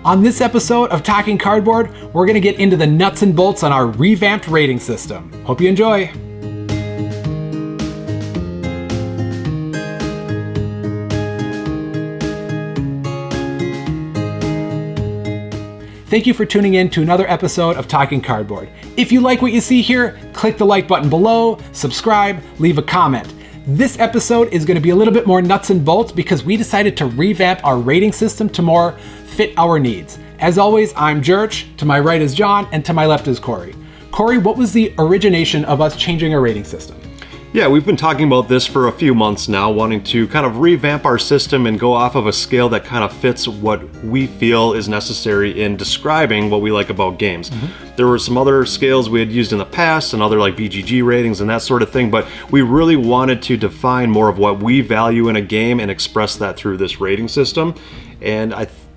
On this episode of Talking Cardboard, we're going to get into the nuts and bolts on our revamped rating system. Hope you enjoy. Thank you for tuning in to another episode of Talking Cardboard. If you like what you see here, click the like button below, subscribe, leave a comment. This episode is going to be a little bit more nuts and bolts because we decided to revamp our rating system to more fit our needs. As always, I'm Jurch, to my right is John, and to my left is Corey. Corey, what was the origination of us changing our rating system? Yeah, we've been talking about this for a few months now, wanting to kind of revamp our system and go off of a scale that kind of fits what we feel is necessary in describing what we like about games. There were some other scales we had used in the past and other like BGG ratings and that sort of thing, but we really wanted to define more of what we value in a game and express that through this rating system. And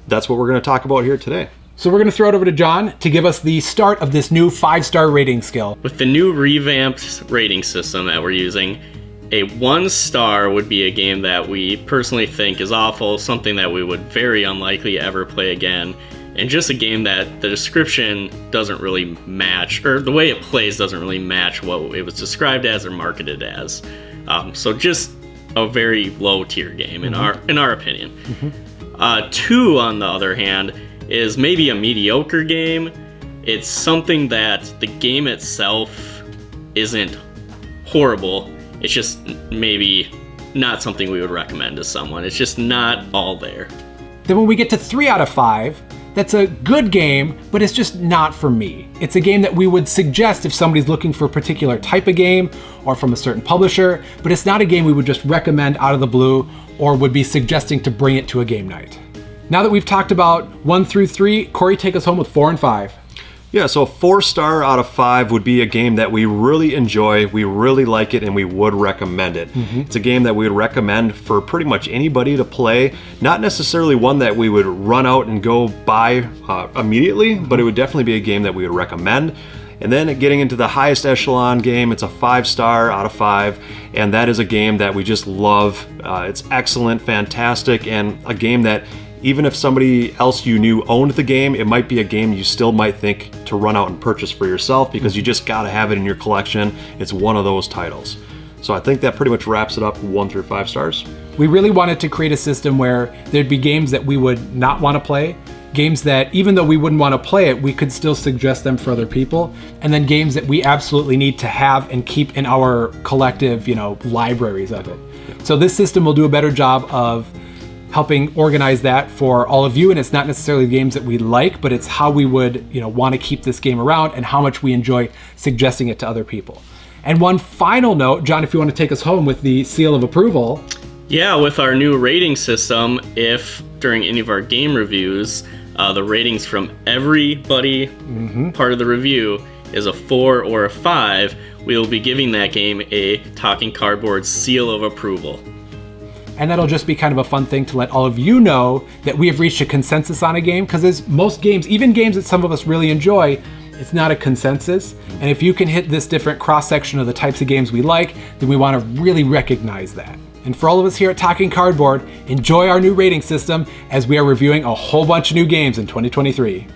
that's what we're going to talk about here today. So we're going to throw it over to John to give us the start of this new 5-star rating scale. With the new revamped rating system that we're using, a 1-star would be a game that we personally think is awful, something that we would very unlikely ever play again, and just a game that the description doesn't really match, or the way it plays doesn't really match what it was described as or marketed as. So just a very low tier game in our opinion. 2, on the other hand, is maybe a mediocre game. It's something that the game itself isn't horrible. It's just maybe not something we would recommend to someone. It's just not all there. Then when we get to 3 out of 5, that's a good game, but it's just not for me. It's a game that we would suggest if somebody's looking for a particular type of game or from a certain publisher, but it's not a game we would just recommend out of the blue or would be suggesting to bring it to a game night. Now that we've talked about 1 through 3, Corey, take us home with 4 and 5. Yeah, so a 4-star out of 5 would be a game that we really enjoy, we really like it, and we would recommend it. It's a game that we would recommend for pretty much anybody to play. Not necessarily one that we would run out and go buy immediately, but it would definitely be a game that we would recommend. And then getting into the highest echelon game, it's a 5-star out of 5, and that is a game that we just love. It's excellent, fantastic, and a game that even if somebody else you knew owned the game, it might be a game you still might think to run out and purchase for yourself because you just gotta have it in your collection. It's one of those titles. So I think that pretty much wraps it up 1 through 5 stars. We really wanted to create a system where there'd be games that we would not want to play, games that even though we wouldn't want to play it, we could still suggest them for other people, and then games that we absolutely need to have and keep in our collective, libraries of it. So this system will do a better job of helping organize that for all of you, and it's not necessarily the games that we like, but it's how we would, want to keep this game around and how much we enjoy suggesting it to other people. And one final note, John, if you want to take us home with the seal of approval. Yeah, with our new rating system, if during any of our game reviews, the ratings from everybody part of the review is a 4 or a 5, we will be giving that game a Talking Cardboard seal of approval. And that'll just be kind of a fun thing to let all of you know that we have reached a consensus on a game, because as most games, even games that some of us really enjoy, it's not a consensus. And if you can hit this different cross-section of the types of games we like, then we want to really recognize that. And for all of us here at Talking Cardboard, enjoy our new rating system as we are reviewing a whole bunch of new games in 2023.